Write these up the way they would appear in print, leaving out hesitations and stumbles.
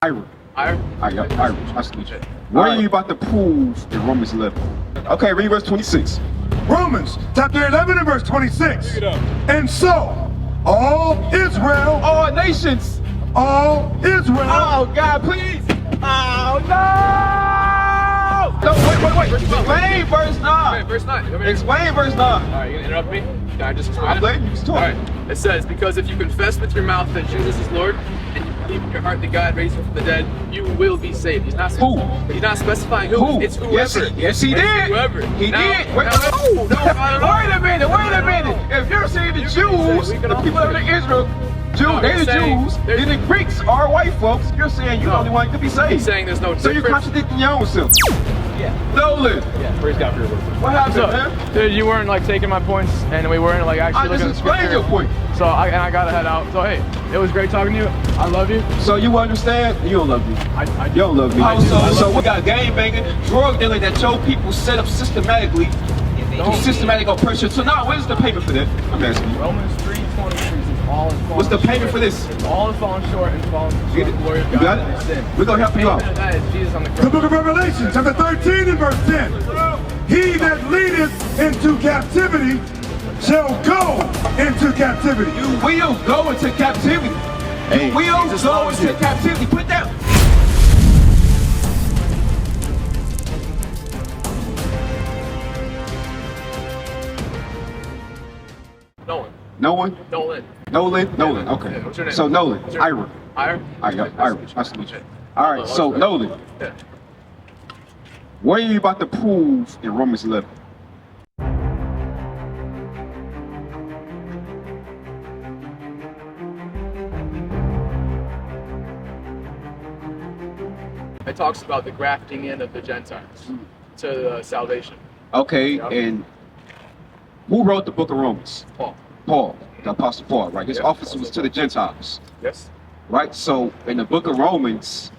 Ira. Ira? Ira. Nice to meet you. What are you about to prove in Romans 11? Okay, read verse 26. Romans chapter 11 and verse 26. And so, all Israel, All nations. all Israel, Oh, God, please. Oh, no. No, wait. Explain verse 9. Okay, verse 9. Explain verse 9. Alright, you gonna interrupt me? Can I just explain I'm it? letting you talk. Alright, it says, because if you confess with your mouth that Jesus is Lord, and you believe in your heart that God raised him from the dead, you will be saved. He's not Who? He's not specifying who. It's whoever. Yes, he It's did. Whoever. He Now- did. Wait, now- wait a minute. If you're saying the You can Jews, say we can the all people of say- Israel, they're the saying Jews, there's- then the Greeks are white folks. You're saying you're the only one to be saved. He's saying there's no So you're difference. contradicting your own self. Yeah. Nolan, Yeah, praise God for your word. what happened, So, man? dude, you weren't like taking my points, and we weren't like I actually just looking at the explained your scripture. point. So I gotta head out. So hey, it was great talking to you. I love you. So you understand? You don't love me. I You don't love me. I do. So we got gangbanging, drug dealing that your people set up systematically to systematic oppression. So now where's the payment for that? I'm asking you. Romans 3:23 says all is fallen What's the payment short. for this? All is fallen short and fallen short of the glory of You God got and it? his sin. We're gonna help you out. Payment of that is Jesus on the the cross. book of Revelation chapter 13 and verse 10. He that leadeth into captivity shall go into captivity. You will go into captivity. Hey, You will Jesus go loves into you. captivity. Put that. Nolan. No one? Nolan. Nolan? Okay. Yeah, what's your name? So Nolan, What's your- Ira. Ira? Ira. Nice to meet you. All right, so Nolan, Yeah. what are you about to prove in Romans 11? It talks about the grafting in of the Gentiles to salvation. Okay, Yep. and who wrote the book of Romans? Paul. Paul, the Apostle Paul, right? His Yep. office was to the Gentiles, Yes. right? So in the book of Romans,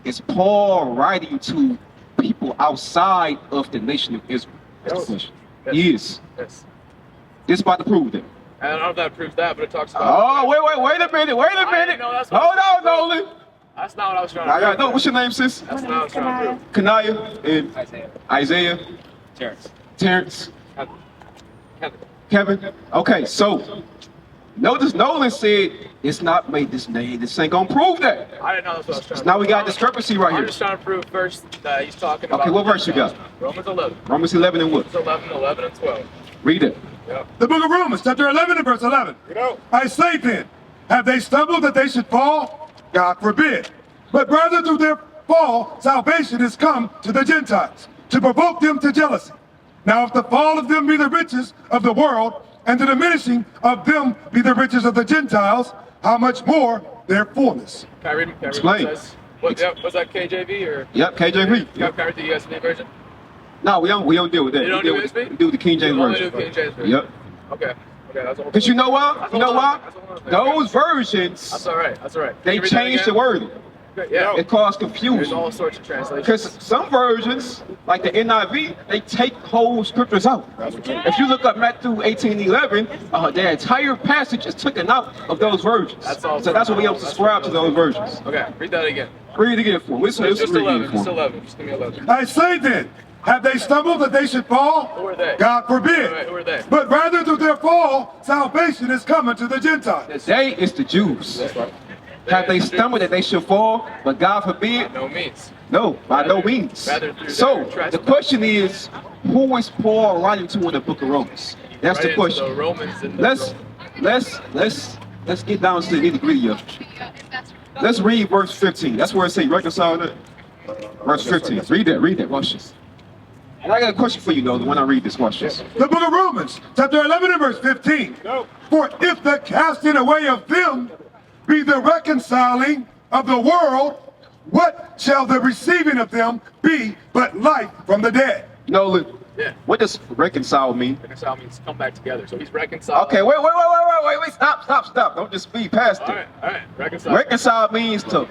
is Paul writing to people outside of the nation of Israel? That's the Yes. question. Yes. He is. Yes. This about to prove that. I don't know if that proves that, but it talks about. Oh, wait a minute. I didn't know that's what Hold it was. on, Nolan. That's not what I was trying to I prove. gotta know, what's your name, sis? That's not what I was trying to prove. Kanaya and Isaiah, Terrence, Kevin. Okay, so notice Nolan said it's not made this name. This ain't gonna prove that. I didn't know that's what I was trying So to now prove. we got discrepancy right I'm here. just trying to prove first that he's talking about. Okay, what verse you got? Romans 11. Romans 11 and what? Romans 11 and 12. Read it. Yep. The book of Romans chapter 11 and verse 11. I say then, have they stumbled that they should fall? God forbid. But rather through their fall, salvation is come to the Gentiles, to provoke them to jealousy. Now if the fall of them be the riches of the world, and the diminishing of them be the riches of the Gentiles, how much more their fullness? Can I read Explain. what it says? What, yep, was that KJV or? Yep, KJV. Can I read the ESV version? No, we don't deal with that. You don't we deal do with, ESV? we do the King James You only version. do King James version. Yep. Okay. That's all. Because you know why? That's You know all why? that's all I'm Those versions, That's all right. That's all right. Can they you read that changed the again? wording. Okay, yeah. It caused There's confusion. all sorts of translations. Because some versions, like the NIV, they take whole scriptures out. If you look up Matthew 18:11, the entire passage is taken out of those versions. That's all. So that's why we don't subscribe to those versions. Okay, read that again. Read it again for me. Listen, Just listen, read 11. it Just for me. 11. Just give me 11. I say then, have they stumbled that they should fall? Who are they? God forbid. Who are they? But rather through their fall, salvation is coming to the Gentiles. They is the Jews. That's right. Have they stumbled that they should fall? But God forbid, No means. no, by no means. rather through So their the trespass. question is, who is Paul writing to in the book of Romans? That's Right the into question. The Romans and the Let's get down to the nitty gritty of it. Let's read verse 15. That's where it says reconcile that. Verse 15. Read that. Watch this. And I got a question for you, though, when I read this. Watch this. The book of Romans, chapter 11 and verse 15. For if the casting away of them be the reconciling of the world, what shall the receiving of them be but life from the dead? Nolan, Yeah. what does reconcile mean? reconcile means come back together. So he's reconciled. Okay, wait. Stop. Don't just speed past All it. right. Reconcile. Reconcile means to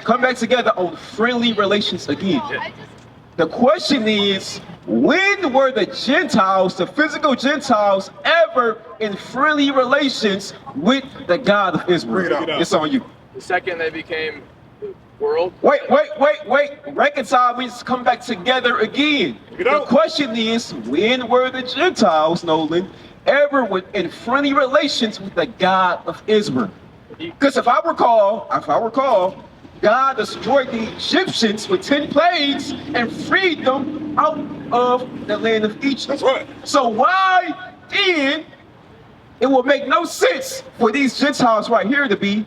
come back together on friendly relations again. Yeah. The question is, when were the Gentiles, the physical Gentiles, ever in friendly relations with the God of Israel? Bring it out. It's on you. The second they became world. Wait. Reconcile means come back together again. The question is, when were the Gentiles, Nolan, ever in friendly relations with the God of Israel? Because if I recall, God destroyed the Egyptians with 10 plagues and freed them out of the land of Egypt. That's right. So why then it will make no sense for these Gentiles right here to be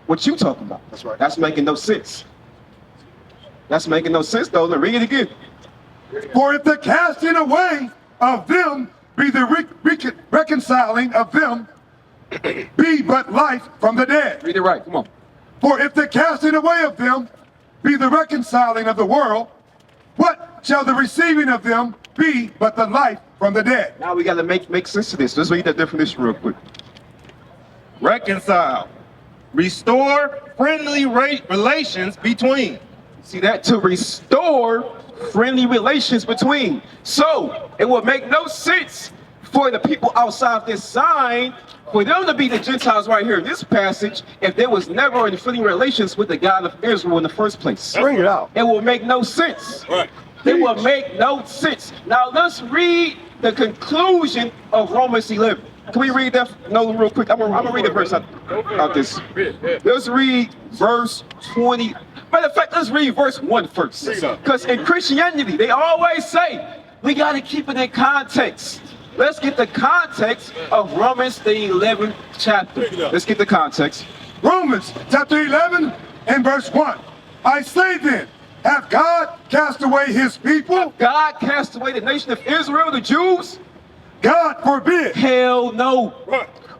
what you talking about? That's right. That's making no sense. That's making no sense, though. Let me read it again. For if the casting away of them be the reconciling of them, be but life from the dead. Read it right. Come on. For if the casting away of them be the reconciling of the world, what shall the receiving of them be but the life from the dead? Now we got to make sense of this. Let's read that definition real quick. Reconcile. Restore friendly relations between. See that? To restore friendly relations between. So it would make no sense for the people outside this sign, for them to be the Gentiles right here in this passage, if there was never in friendly relations with the God of Israel in the first place. Bring it out. It will make no sense. Right. It will make no sense. Now let's read the conclusion of Romans 11. Can we read that real quick? I'm gonna read the verse out this. Let's read verse 20. Matter of fact, let's read verse 1 first. Because in Christianity, they always say, we gotta keep it in context. Let's get the context of Romans the 11th chapter. Let's get the context. Romans chapter 11 and verse 1. I say then, have God cast away his people? God cast away the nation of Israel, the Jews? God forbid. Hell no.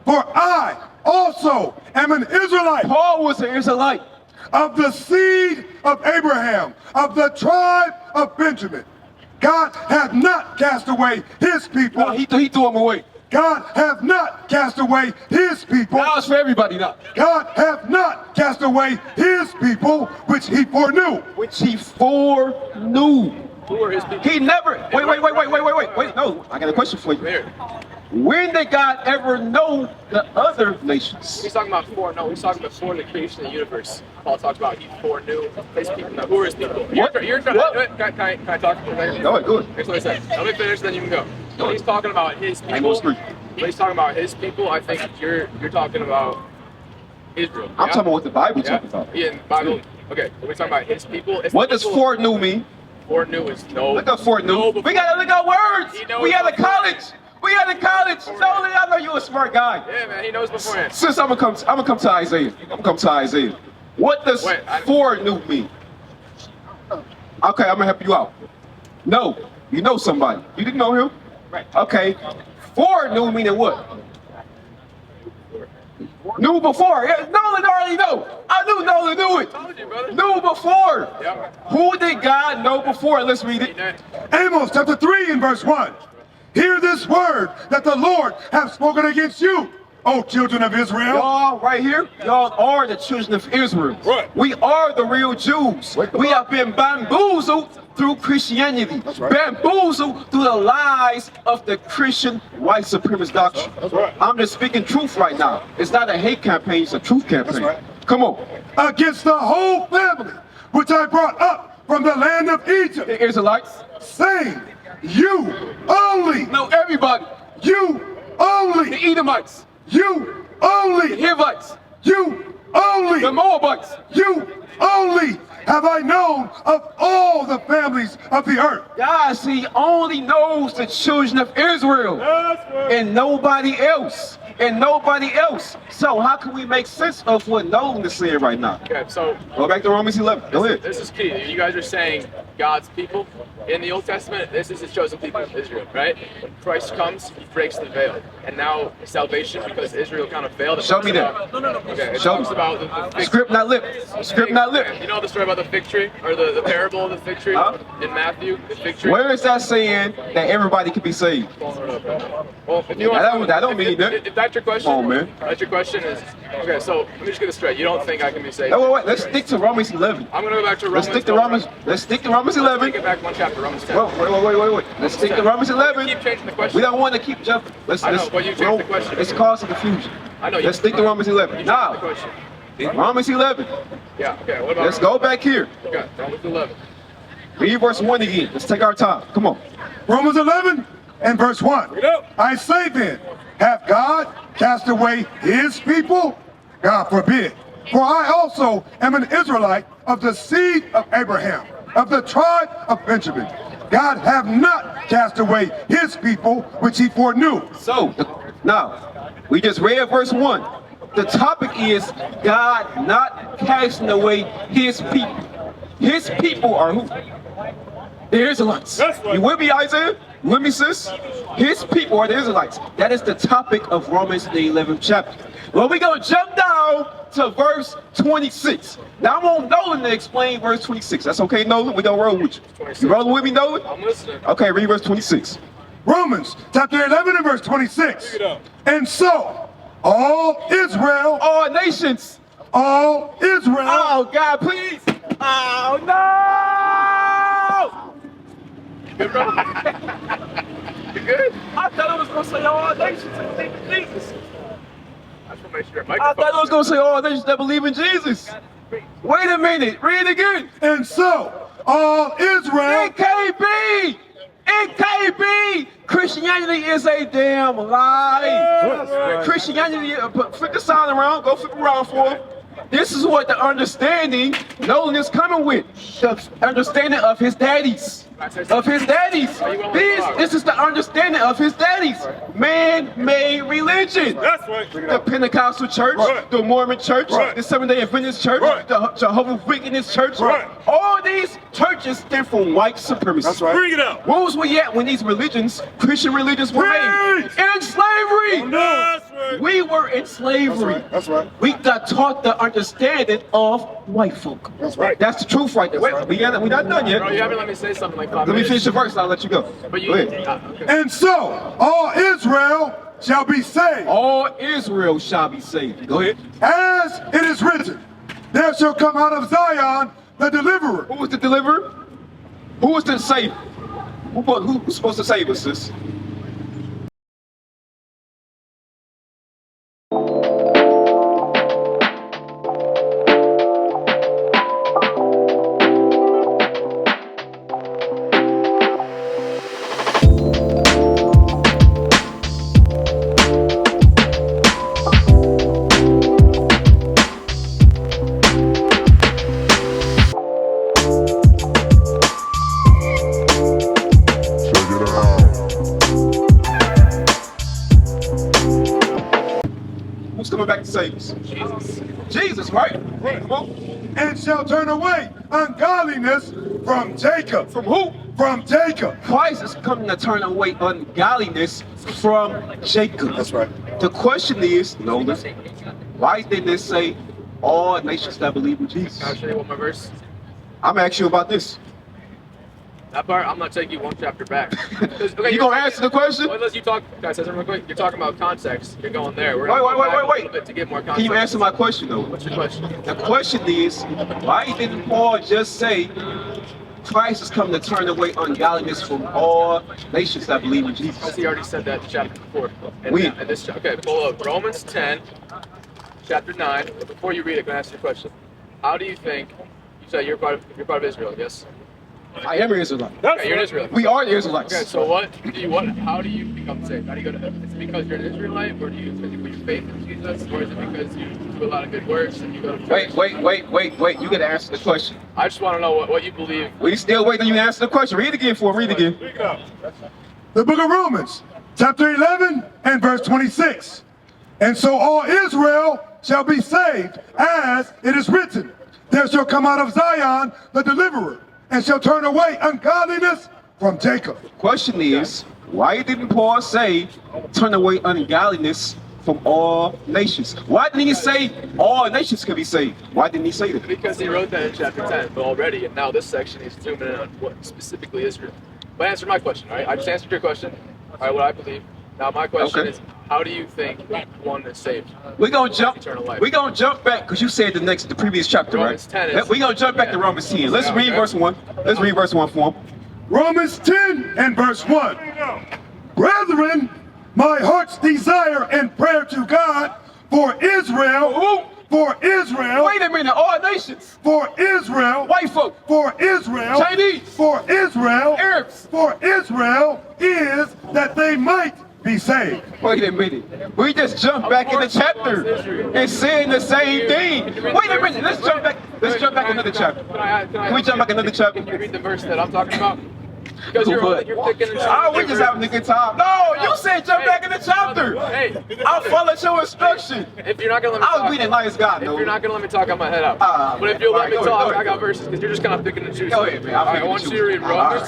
For I also am an Israelite. Paul was an Israelite. Of the seed of Abraham, of the tribe of Benjamin. God hath not cast away his people. No, he threw them away. God hath not cast away his people. Now it's for everybody now. God hath not cast away his people, which he foreknew. Which he foreknew. Who are his people? He never. Wait. No, I got a question for you. When did God ever know the other nations? He's talking about foreknow. He's talking before the creation of the universe. Paul talks about he foreknew his people. Now, who are his people? What? Can I talk? Go ahead. Here's what I said. Let me finish, then you can go. When he's talking about his I know people, it's three. when he's talking about his people, I think you're talking about Israel. I'm yeah? talking about what the Bible Yeah? talking about. Yeah, in the Bible. Okay, we're talking about his people. It's What the does people- foreknew mean? Foreknew is no. Look up foreknew. We gotta look up words. He knows We at a beforehand. college. No, I know you're a smart guy. Yeah, man, he knows beforehand. Since I'm gonna come to Isaiah. What does Wait, foreknew mean? Okay, I'm gonna help you out. No, you know somebody. You didn't know him? Right. Okay. Foreknew meaning what? Knew before. Yeah, Nolan already know. I knew Nolan knew it. Told you, brother. Knew before. Yep. Who did God know before? Let's read it. Amos chapter 3 and verse 1. Hear this word that the Lord hath spoken against you, O children of Israel. Y'all right here, y'all are the children of Israel. Right. We are the real Jews. We have been bamboozled through Christianity. right. Bamboozled through the lies of the Christian white supremacist doctrine. That's right. I'm just speaking truth right now. It's not a hate campaign, it's a truth campaign. right. Come on. Against the whole family which I brought up from the land of Egypt, The Israelites. saying, you only, No, everybody. you The only, Edomites. you The only, Hivites. you The only, Moabites. you only have I known of all the families of the earth. God, he only knows the children of Israel. And nobody else. So how can we make sense of what Nolan is saying right now? Okay, so Go back to Romans 11. Go ahead. this is key. You guys are saying God's people in the Old Testament. This is his chosen people of Israel, right? When Christ comes, he breaks the veil, and now salvation because Israel kind of failed. Show me that. No. Okay, it Show talks me. about the fig Script not lip. Script not lip. You know the story about the fig tree, or the parable of the fig tree Huh? in Matthew, the fig tree. Where is that saying that everybody can be saved? Well, if you want, That don't mean that. If that's your question, Come on, man. That's your question is okay. So let me just get this straight. You don't think I can be saved? No, wait. Let's stick to Romans 11. I'm gonna go back to Romans. Let's stick to Romans 11. Take it back one chapter, Romans 10. Wait. Let's stick to Romans You 11. keep changing the question. We don't want to keep jumping. I know, but you changed the question. It's causing confusion. I know. Let's stick to Romans 11. You changed Now, the question. Romans 11. Yeah, okay. What about Let's go back here. Okay, Romans 11. Read verse 1 again. Let's take our time. Come on. Romans 11 and verse 1. I say then, hath God cast away his people? God forbid. For I also am an Israelite of the seed of Abraham, of the tribe of Benjamin. God hath not cast away his people, which he foreknew. So, now, we just read verse 1. The topic is God not casting away his people. His people are who? The Israelites. You with me, Isaiah? You with me, sis? His people are the Israelites. That is the topic of Romans, the 11th chapter. Well, we're going to jump down to verse 26. Now, I want Nolan to explain verse 26. That's okay, Nolan? We're going to roll with you. You rolling with me, Nolan? I'm listening. Okay, read verse 26. Romans chapter 11 and verse 26. And so, all Israel, All nations. all Israel, Oh, God, please. Oh, no! Good, bro? You good? I thought it was going to say all nations that believe in Jesus. I just want to make sure your I microphone. thought it was going to say all nations that believe in Jesus. Wait a minute. Read it again. and so, all Israel, It can't be. It can't be. Christianity is a damn lie. Christianity, flip the sign around. Go flip around for him. This is what the understanding Nolan is coming with. The understanding of his daddies. Of his daddies. This is the understanding of his daddies. Man-made religion. That's right. The Pentecostal church, Right. the Mormon church, Right. the Seventh-day Adventist church, Right. the Jehovah's Witness church. Right. All these churches stem from white supremacy. That's right. Bring it out. Where was we at when these religions, Christian religions, were made? Preach. In slavery. That's right. We were in slavery. That's right. We got taught the understanding of white folk. That's right. That's the truth right there. Wait, we're not done yet. Bro, you haven't let me say something like 5 Let me minutes. finish the verse and I'll let you go. But you. Go ahead. Okay. And so, all Israel shall be saved. All Israel shall be saved. Go ahead. As it is written, there shall come out of Zion the deliverer. Who was the deliverer? Who was the savior? Who's supposed to save us, sis? Who's coming back to save us? Jesus. Jesus, right? Come on. And shall turn away ungodliness from Jacob. From who? From Jacob. Christ is coming to turn away ungodliness from Jacob. That's right. The question is, Nolan, why didn't it say all nations that believe in Jesus? Can I show you one more verse? I'm asking you about this. That part, I'm not taking you one chapter back. 'Cause, okay, You gonna answer the question? Well, unless you talk, can I say something real quick? You're talking about context. You're going there. We're Wait, gonna go wait, back wait, a wait. little bit to get more context. Can you answer my question though? What's your question? The question is, why didn't Paul just say Christ is coming to turn away ungodliness from all nations that believe in Because Jesus? he already said that in chapter 4. And, We- and this, okay, pull up Romans 10, chapter 9. But before you read it, can I ask you a question? How do you think, you said you're part of Israel, yes? I am an Israelite. Okay, you're an Israelite. We are the Israelites. Okay, so how do you become saved? How do you go to heaven? Is it because you're an Israelite, or do you put your faith in Jesus, or is it because you do a lot of good works and you go to church? Wait. You gotta answer the question. I just want to know what you believe. We still waiting on you to answer the question. Read it again for him. Read it again. The book of Romans, chapter 11 and verse 26. And so all Israel shall be saved, as it is written, there shall come out of Zion the deliverer, and shall turn away ungodliness from Jacob. Question is, why didn't Paul say turn away ungodliness from all nations? Why didn't he say all nations can be saved? Why didn't he say that? Because he wrote that in chapter 10 but already, and now this section he's zooming in on what specifically Israel. But answer my question, all right? I just answered your question, all right, what I believe. Now my question Okay. is, how do you think one is saved? We're gonna jump. Eternal life. We're gonna jump back because you said the previous chapter, Romans right? 10 is- We're gonna jump back to Romans 10. Let's read verse 1. Let's read verse 1 for him. Romans 10 and verse 1. Brethren, my heart's desire and prayer to God for Israel, For Israel. Wait a minute, all nations. For Israel. White folk. For Israel. Chinese. For Israel. Arabs. For Israel is that they might be saved. Wait a minute. We just jumped back in the chapter. It's saying the same thing. Wait a minute. Let's jump back. Let's jump back another chapter. Can we jump back another chapter? Can you read the verse that I'm talking about? Because you're picking and choosing. Oh, we just having a good time. No, you said jump back in the chapter. Hey, I'll follow your instruction. if you're not gonna let me I was talk, reading nice God, if though. you're not gonna let me talk, I'm gonna head out. But if you'll let me talk, I got verses because you're just kind of picking and choosing. Go ahead, man. All right, I want you to read Romans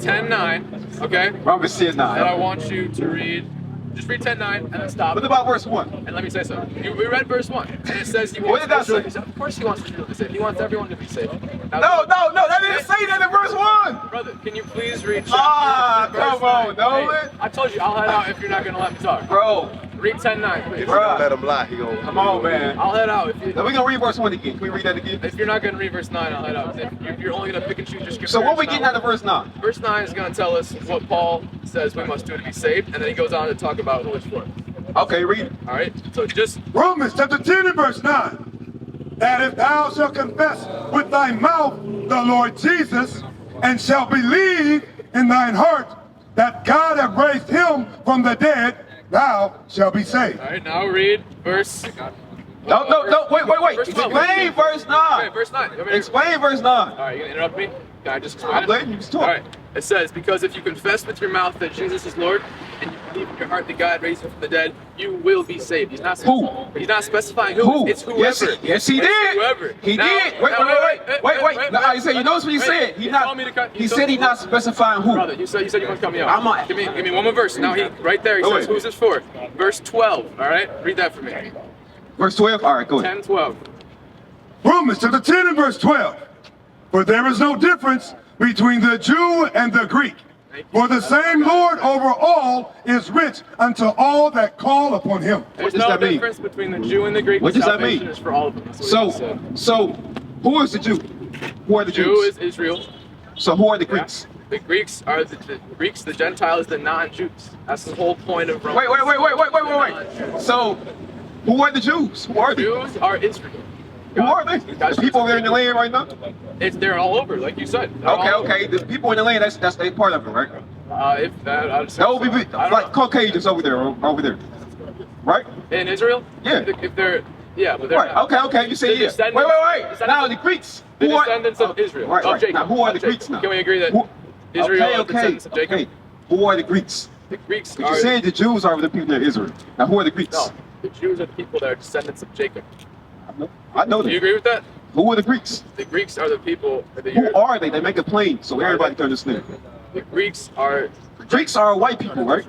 10:9, okay? Romans 10:9. And I want you to read, just read 10:9 and then stop. What about verse 1? And let me say something. We read verse 1, and it says he What wants did that Israel- say? Of course he wants Israel to be saved. He wants everyone to be saved. Now, No, that didn't say that in verse 1. Brother, can you please read Ah, verse come 9? on, Nolan. Hey, I told you, I'll head out if you're not gonna let me talk. Bro, Read 10:9, please. Bruh. Let him lie. He gonna come on, man. I'll head out if you. Now we're going to read verse 1 again. Can we read that again? If you're not gonna read verse 9, I'll head out. If you're only gonna pick and choose, just give So me what we verse getting out of verse 9? Verse 9 is gonna tell us what Paul says we must do to be saved, and then he goes on to talk about who it's for. Okay, read it. All right. So just Romans chapter 10 and verse 9. That if thou shalt confess with thy mouth the Lord Jesus, and shalt believe in thine heart that God hath raised him from the dead, thou shalt be saved. all right. Now read verse. No, wait. Verse 12. Explain verse 9. Okay, verse 9. You want me to- Explain verse 9. All right, you gonna interrupt me? Can I just explain I'm it? letting you talk. All right. It says, because if you confess with your mouth that Jesus is Lord, and you believe in your heart that God raised him from the dead, you will be saved. He's not. Who? He's not specifying who. Who? It's whoever. Yes, he It's did. Whoever. He Now- did. Wait. Now, I said, you notice what he said? He said he's not specifying who. Brother, you said you want to cut me off. I'm not- Give me one more verse. Now right there he Go says, ahead. who's this for? Verse 12. All right, read that for me. Verse 12? All right, go ahead. 10:12. Romans chapter 10 and verse 12. For there is no difference between the Jew and the Greek. For the same Lord over all is rich unto all that call upon him. There's does no that mean? difference between the Jew and the Greek. What does that Salvation mean? is for all of them. That's what he said. So, who is the Jew? Who are the Jew Jews? is Israel. So who are the Greeks? The Greeks are the Greeks. The Gentiles, the non-Jews. That's the whole point of Rome. Wait. So, who are the Jews? Who are they? Jews are Israel. Who are they? The people over there in the land right now? They're all over, like you said. They're all over. Okay. The people in the land, that's a part of it, right? If that, I'd say That would be so. I don't like know. Caucasians over there. Right? In Israel? Yeah. If they're, yeah, but they're Right. not. Okay. You say The yeah. descendants- Wait. Now the Greeks. The Who are- descendants of Israel. Right. Of Jacob. Now who are of the Jacob. Greeks now? Can we agree that Who- Israel are the descendants of Jacob? Okay. Who are the Greeks? The Greeks You are. said the Jews are the people in Israel. Now who are the Greeks? No, the Jews are the people that are descendants of Jacob. I know Do you that. agree with that? Who are the Greeks? The Greeks are the people. Who are they? They make it plain so everybody can understand. The Greeks are. The Greeks are white people, right?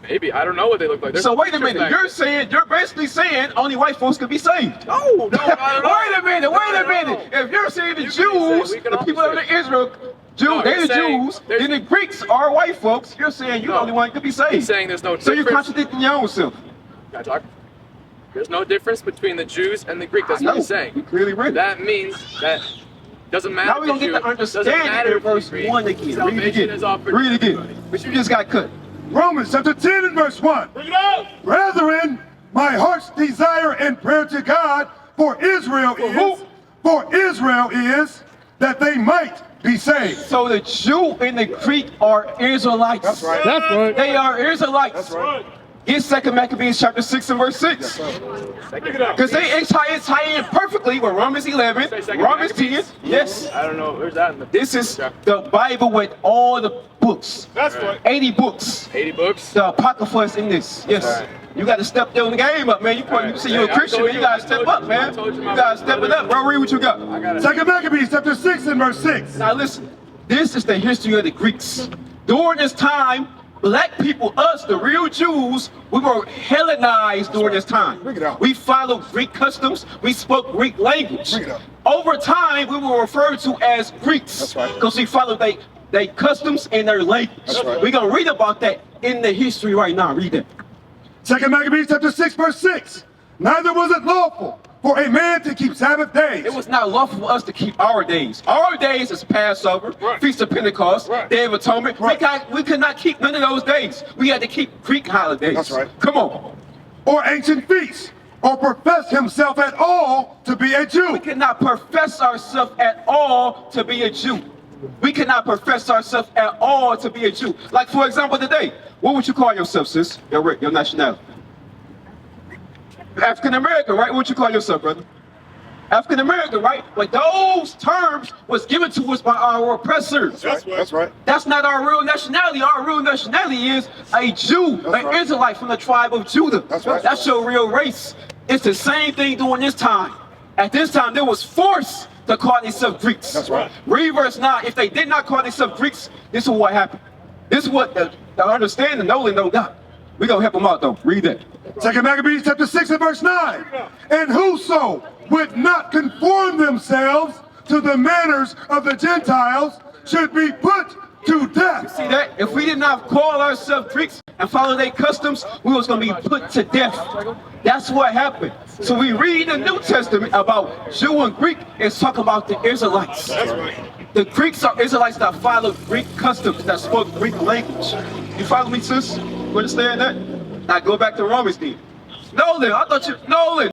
Maybe I don't know what they look like. There's So wait a pictures minute. back You're basically saying only white folks can be saved. No, I don't know. Wait a minute. If you're saying the You can say Jews, we can the all people say of it. Israel, No, they're you're the saying Jews, there's- then the Greeks are white folks. You're saying you're the only one that can be saved. He's saying there's no So you're difference. contradicting your own self. Can I talk? There's no difference between the Jews and the Greek. That's what he's We saying. clearly read it. That means that doesn't matter. Now we're going to get the understanding in verse 1 again. Read it Salvation is offered. again. Read it again. But you just got cut. Romans chapter 10 and verse 1. Brethren, my heart's desire and prayer to God for Israel is that they might be saved. So the Jew and the Greek are Israelites. That's right. That's right. They are Israelites. That's right. Get 2 Maccabees chapter 6 and verse 6. Because it's tie in perfectly with Romans 11, Second Romans 10. Maccabees? Yes. I don't know. Where's that? This is the Bible with all the books. That's right. 80 books. 80 books. The Apocrypha is in this. Yes. You got to step the game up, man. You say you're a Christian, man. You got to step up, man. You got to step it up. Bro, read what you got. 2 Maccabees chapter 6 and verse 6. Now listen, this is the history of the Greeks. During this time, black people, us, the real Jews, we were Hellenized during this time. Bring it out. We followed Greek customs. We spoke Greek language. Bring it out. Over time, we were referred to as Greeks. That's right. Because we followed their customs and their language. That's right. We're going to read about that in the history right now. Read that. 2 Maccabees chapter 6 verse 6. Neither was it lawful for a man to keep Sabbath days. It was not lawful for us to keep our days. Our days is Passover, Feast of Pentecost, Right. Day of Atonement. Right. We could not keep none of those days. We had to keep Greek holidays. That's right. Come on. Or ancient feasts, or profess himself at all to be a Jew. We cannot profess ourselves at all to be a Jew. We cannot profess ourselves at all to be a Jew. Like, for example, today, what would you call yourself, sis? Your nationality. African American, right? What would you call yourself, brother? African American, right? But those terms was given to us by our oppressors. That's right. That's not our real nationality. Our real nationality is a Jew, an Israelite from the tribe of Judah. That's right. That's your real race. It's the same thing during this time. At this time, there was force to call themselves Greeks. That's right. Read verse 9. If they did not call themselves Greeks, this is what happened. This is what the understanding, Nolan, no doubt. We're going to help them out, though. Read that. 2 Maccabees chapter 6 and verse 9. And whoso would not conform themselves to the manners of the Gentiles should be put to death. See that? If we did not call ourselves Greeks and follow their customs, we was going to be put to death. That's what happened. So we read the New Testament about Jew and Greek. It's talking about the Israelites. That's right. The Greeks are Israelites that follow Greek customs, that spoke Greek language. You follow me, sis? You understand that? Now go back to Romans then. Nolan, I thought you, Nolan.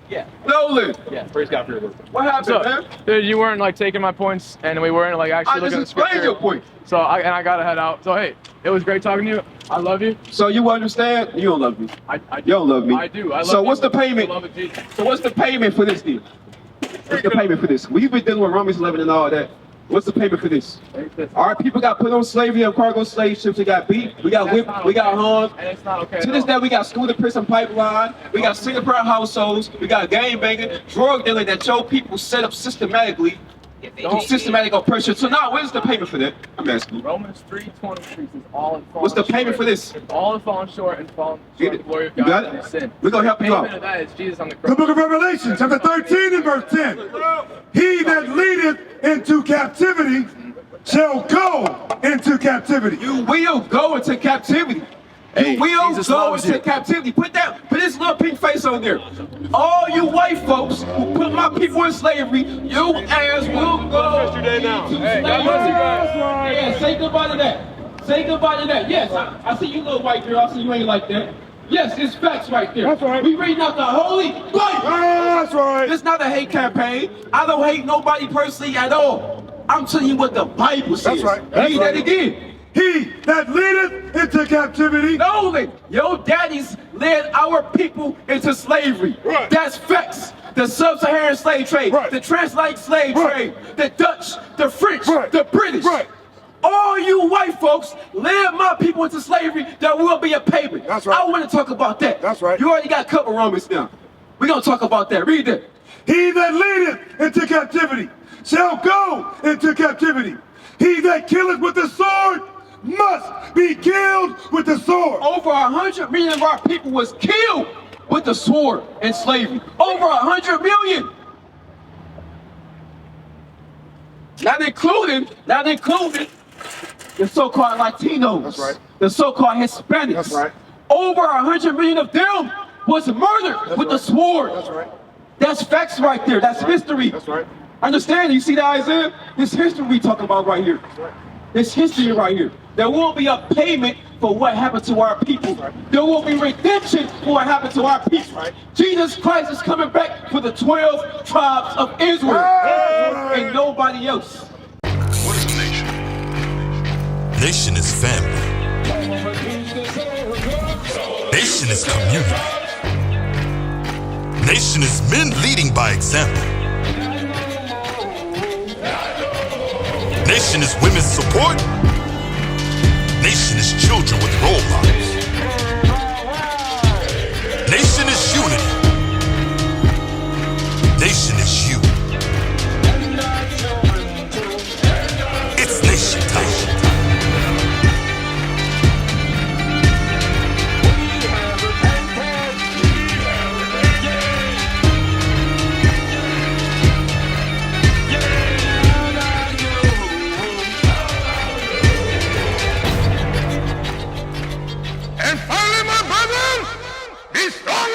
Yeah. Nolan. Yeah, praise God for your word. What happened, man? Dude, you weren't like taking my points, and we weren't like actually I looking at just the explained scripture. your point. So I gotta head out. So hey, it was great talking to you. I love you. So you understand? You don't love me. I You don't love me. I do. I love so you. what's the payment? I love it, Jesus. So what's the payment for this deal? What's the payment for this? We've been dealing with Romans 11 and all that. What's the payment for this? Our people got put on slavery on cargo slave ships. We got beat. We got whipped. We got hung. And it's not okay. To this day, we got school to prison pipeline. We got single parent households. We got gang banging, drug dealing that your people set up systematically through systematic oppression. So now, where's the payment for that? I'm asking you. Romans 3:23 is all in falling What's the payment short. for this? All in falling short and falling Get short it? of the glory of You God got and it? His sin. We're gonna help you The payment out. of that is Jesus on the The cross. book of Revelation, chapter 13 and verse 10. He that leadeth into captivity shall go into captivity. You will go into captivity. Hey, You will Jesus go loves into you. captivity. Put this little pink face on there. All you white folks who put my people in slavery, you ass will go into slavery. Hey, God bless you guys. Yeah, say goodbye to that. Say goodbye to that. Yes, I see you, little white girl. I see you ain't like that. Yes, it's facts right there. That's right. We reading out the Holy Bible. That's right. It's not a hate campaign. I don't hate nobody personally at all. I'm telling you what the Bible says. That's right. Read that again. He that leadeth into captivity. Nolan, your daddies led our people into slavery. Right. That's facts. The sub-Saharan slave trade, Right. the transatlantic slave Right. trade, the Dutch, the French, Right. the British. Right. All you white folks led my people into slavery. There will be a payment. That's right. I want to talk about that. That's right. You already got a couple Romans now. We're going to talk about that. Read that. He that leadeth into captivity shall go into captivity. He that killeth with the sword must be killed with the sword. Over 100 million of our people was killed with the sword and slavery. Over 100 million. Not including the so-called Latinos. That's right. The so-called Hispanics. That's right. Over 100 million of them was murdered with the sword. That's right. That's facts right there. That's history. That's right. Understand? You see that, Isaiah? This history we talking about right here. This history right here. There will be a payment for what happened to our people. There will be redemption for what happened to our people. Jesus Christ is coming back for the 12 tribes of Israel. And nobody else. What is a nation? Nation is family. Nation is community. Nation is men leading by example. Nation is women's support. Nation is children with role models. Nation is unity. Nation is you. It's nation time. And finally, my brethren, be strong